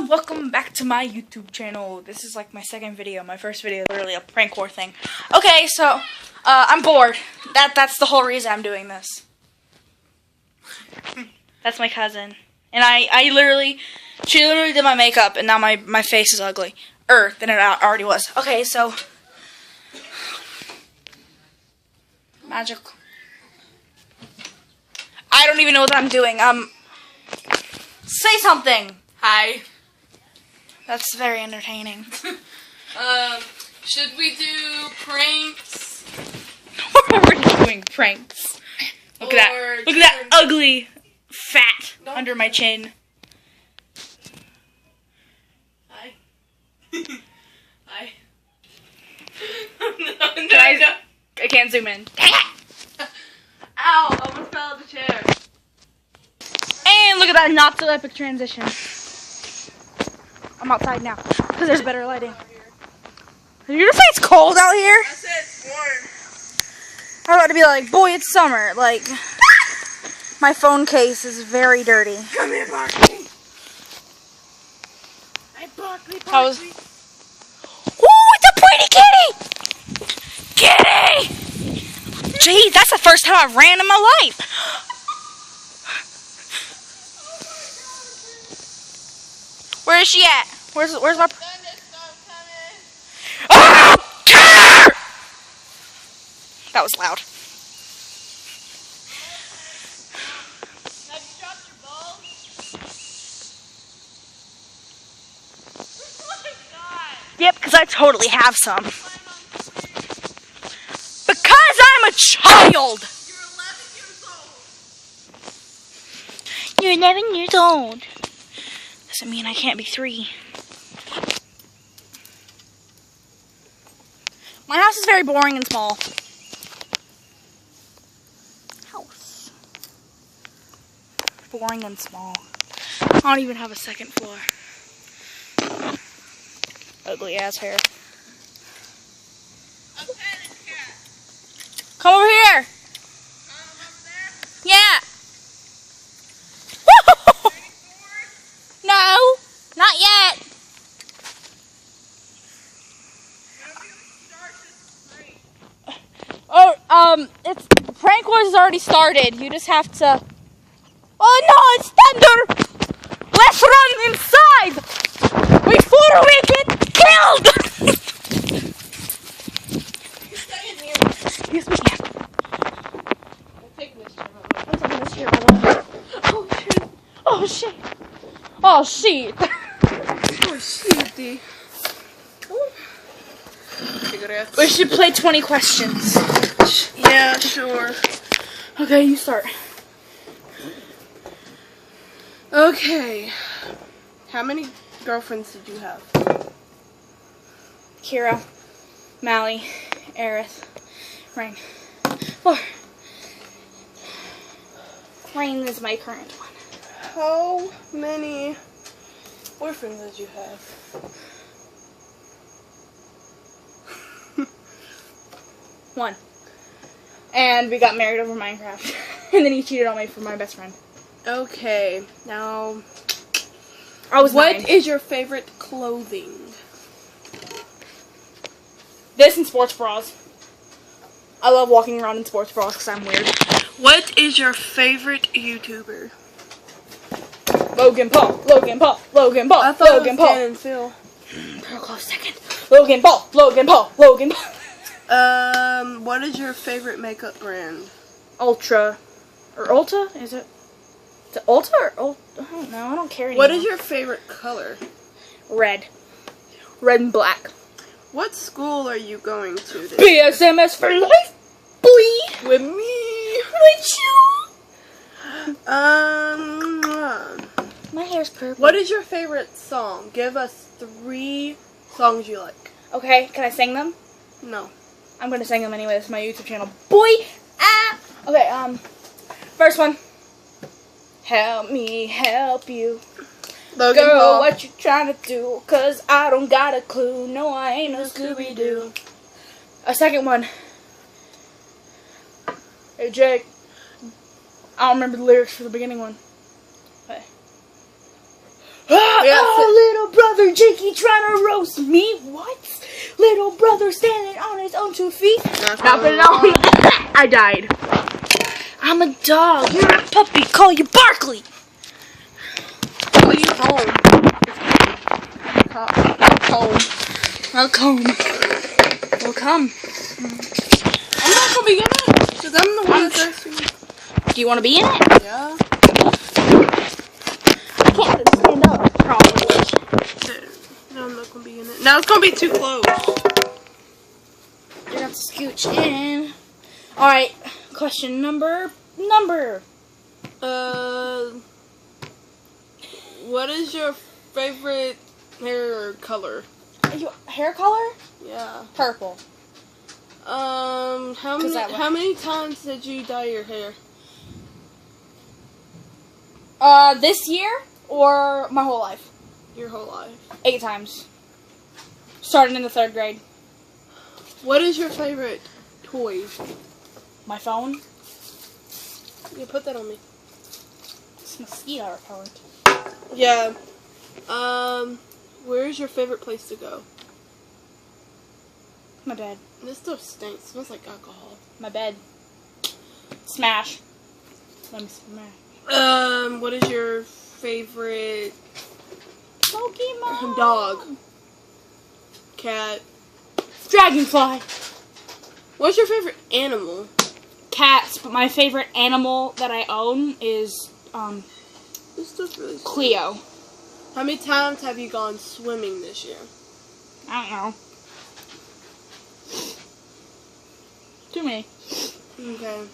welcome back to my YouTube channel. This is like my second video. My first video is literally a prank war thing. Okay, so I'm bored. That's the whole reason I'm doing this. That's my cousin. And she literally did my makeup, and now my face is ugly. Than it already was. Okay, so magic. I don't even know what I'm doing. Say something. Hi. That's very entertaining. Should we do pranks? We're already doing pranks. Look at that. Look at that ugly fat under my chin. Hi. Hi. No. I can't zoom in. Ow! Almost fell out of the chair. And look at that not so epic transition. I'm outside now because there's better lighting. You're gonna say it's cold out here? I said it's warm. I'm about to be like, boy, it's summer. Like, my phone case is very dirty. Come here, Barkley. Hey, Barkley. Ooh, it's a pretty kitty! Kitty! Gee, that's the first time I've ran in my life. Where is she at? Where's my... Ah! That was loud. Have you dropped your balls? Oh my god. Yep, because I totally have some. Because I'm a child. You're 11 years old. You're 11 years old. Doesn't mean I can't be 3. My house is very boring and small. House. Boring and small. I don't even have a second floor. Ugly ass hair. I'm petting the cat. Come over here. Over there. Yeah. No, not yet. Oh, it's prank wars has already started. You just have to. Oh no, it's thunder! Let's run inside before we get killed. Yes, we can. I'm taking this chair. I'm taking this chair, by the way. Oh shit! Oh shit! Oh shit! Oh, shitty. We should play 20 questions. Yeah, sure. Okay, you start. Okay. How many girlfriends did you have? Kira, Mally, Aerith, Rain. 4. Rain is my current one. How many boyfriends did you have? 1. And we got married over Minecraft. And then he cheated on me for my best friend. Okay, now, What what is your favorite clothing? This and sports bras. I love walking around in sports bras because I'm weird. What is your favorite YouTuber? Logan Paul, Logan Paul, Logan Paul, I thought Logan it was Paul. Dan and Phil. Real close second. Logan Paul, Logan Paul, Logan Paul. What is your favorite makeup brand? Ultra. Or Ulta? Is it? Is it Ulta or Ulta? I don't know. I don't care anymore. What is your favorite color? Red. Red and black. What school are you going to this? BSMS for life, boy. With me. With you. My hair's purple. What is your favorite song? Give us 3 songs you like. Okay, can I sing them? No. I'm gonna sing them anyway. This is my YouTube channel. Boy! Ah! Okay, first one. Help me help you. Logan Girl, Paul. what you trying to do? 'Cause I don't got a clue. No, I ain't no Scooby-Doo. A second one. Hey, Jake. I don't remember the lyrics for the beginning one. Okay. little brother Jakey trying to roast me. What? Little brother standing on his own 2 feet. Not it on. I died. I'm a dog. You're a puppy. Call you Barkley. Call you home. Welcome. Welcome. I'm not gonna be in it because I'm the one that's asking. Do you want to be in it? Yeah. I can't stand up. Probably. No, I'm not gonna be in it. Now it's gonna be too close. You're gonna have to scooch in. All right. Question number. What is your favorite hair color? Hair color? Yeah. Purple. How many times did you dye your hair? This year or my whole life? Your whole life. 8 times. Starting in the 3rd grade. What is your favorite toy? My phone. You put that on me. It's mosquito repellent. Yeah. Where's your favorite place to go? My bed. This stuff stinks. It smells like alcohol. My bed. Smash. Let me smash. What is your favorite Pokemon. dog? Cat. Dragonfly. What's your favorite animal? Cats, but my favorite animal that I own is This stuff's really sweet. Cleo. How many times have you gone swimming this year? I don't know. Too many. Okay.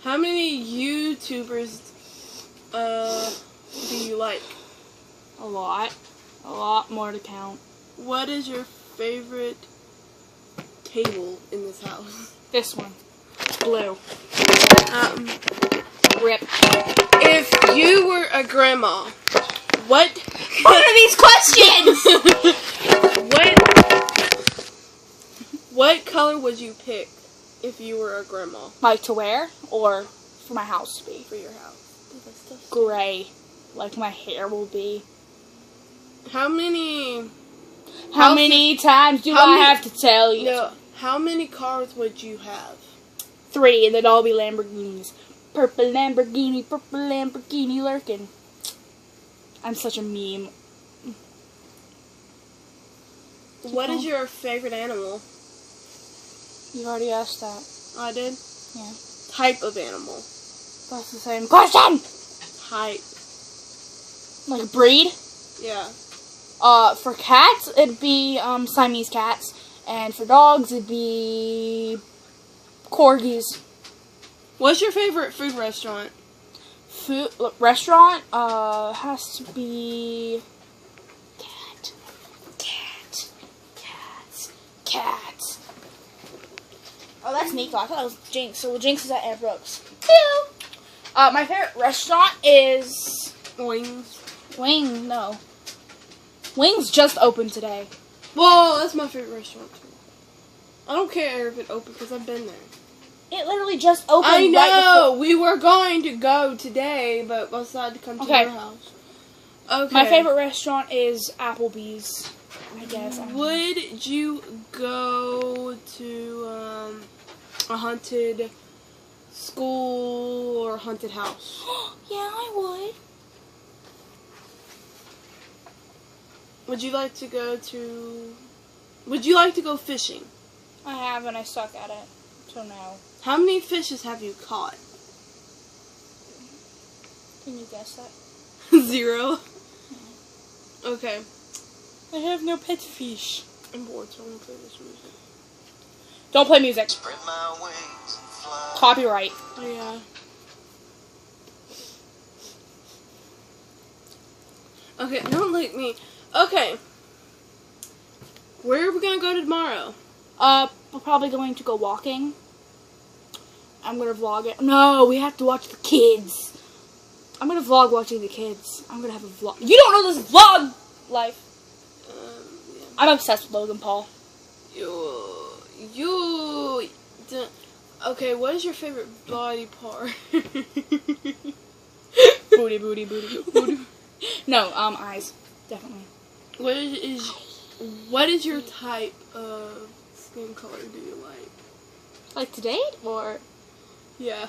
How many YouTubers do you like? A lot. A lot more to count. What is your favorite table in this house? This one. Blue. Rip. If you were a grandma, what are these questions? what color would you pick if you were a grandma Like to wear or for my house to be? for your house? Gray. Like my hair will be. How many times do how I many- have to tell you? No, how many cars would you have? 3, and they'd all be Lamborghinis. Purple Lamborghini lurking. I'm such a meme. What is your favorite animal? You've already asked that. I did. Yeah. Type of animal. That's the same question! Type. Like breed? Yeah. For cats, it'd be Siamese cats. And for dogs, it'd be corgis. What's your favorite food restaurant? Food restaurant has to be cats. Oh, that's Nico. I thought it was Jinx. So Jinx is at Aunt Brooks. Ew. My favorite restaurant is Wings. Wings just opened today. Well, that's my favorite restaurant too. I don't care if it opened because I've been there. It literally just opened. I know. Right We were going to go today, but I decided to come to your house. Okay. My favorite restaurant is Applebee's. I guess. Would you go to a haunted school or haunted house? Yeah, I would. Would you like to go fishing? I have, and I suck at it. So no. How many fishes have you caught? Can you guess that? 0. Okay. I have no pet fish. I'm bored, so I'm gonna play this music. Don't play music. Spread my wings and fly. Copyright. Oh yeah. Okay, don't lick me. Okay. Where are we gonna go tomorrow? We're probably going to go walking. I'm gonna vlog it. No, we have to watch the kids. I'm gonna vlog watching the kids. I'm gonna have a vlog. You don't know this vlog life. Yeah. I'm obsessed with Logan Paul. Okay, what is your favorite body part? Booty, booty, booty. Booty. No, eyes. Definitely. What is your type of skin color do you like? Like to date or Yeah.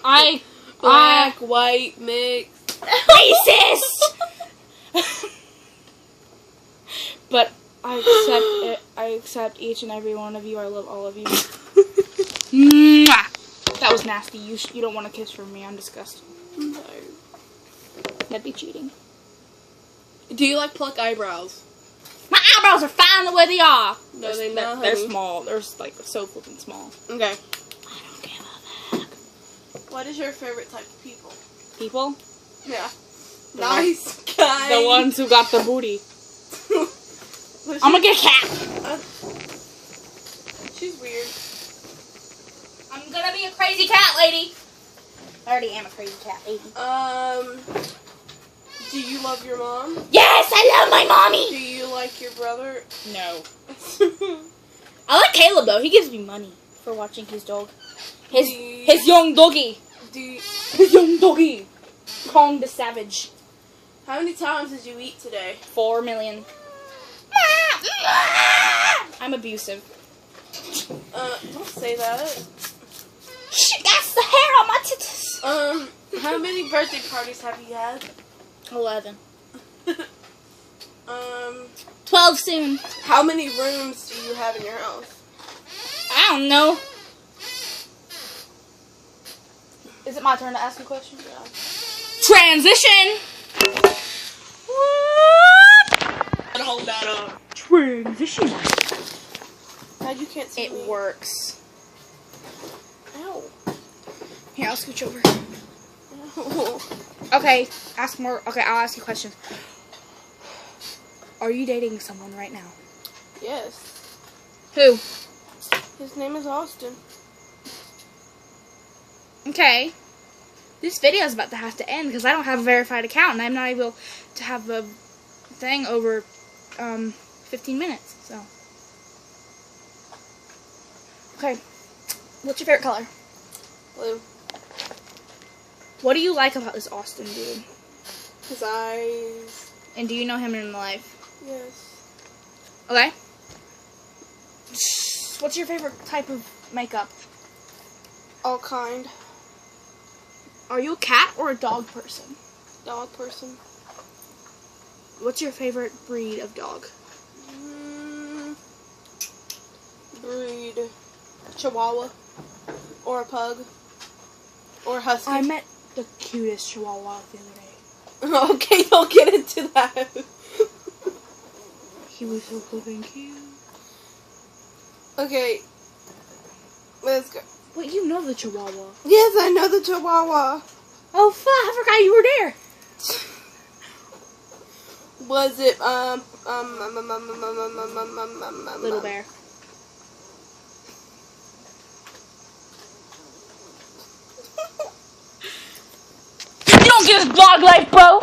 I Black, white, mixed. racist. But I accept it. I accept each and every one of you. I love all of you. Mwah! That was nasty. You don't want to kiss from me. I'm disgusted. No. That'd be cheating. Do you like pluck eyebrows? My eyebrows are fine the way they are. No, they're not, They're honey. small. They're like so flippin' small. Okay. I don't give a fuck. What is your favorite type of people? People, Yeah. The Nice guy. the ones who got the booty. What's I'm your- gonna get a cat. She's weird. I'm gonna be a crazy cat lady. I already am a crazy cat lady. Do you love your mom? Yes, I love my Do mommy. you like your brother? No. I like Caleb though. He gives me money for watching his dog. His young doggy. Do you, His young doggy. Kong the Savage. how many times did you eat today? 4 million. I'm abusive. Don't say that. Shit, that's the hair on my tits. How many birthday parties have you had? 11. 12 12 soon. How many rooms do you have in your house? I don't know. Is it my turn to ask a question? Yeah. Transition. Hold that up. Transition. God, you can't see It me. works. Ow. Here, I'll scooch over. Ow. Okay, ask more. Okay, I'll ask you questions. Are you dating someone right now? Yes. Who? His name is Austin. Okay. This video is about to have to end because I don't have a verified account and I'm not able to have a thing over 15 minutes. So. Okay. What's your favorite color? Blue. What do you like about this Austin dude? His eyes. And do you know him in life? Yes. Okay. What's your favorite type of makeup? All kind. Are you a cat or a dog person? Dog person. What's your favorite breed of dog? Breed. Chihuahua. Or a pug. Or a husky. I met the cutest chihuahua the other day. Okay, don't get into that. He was so flipping cute. Okay. Let's go. Wait, you know the chihuahua. Yes, I know the Chihuahua. Oh, fuck, I forgot you were there. Was it, Little bear. You don't give us dog life, bro.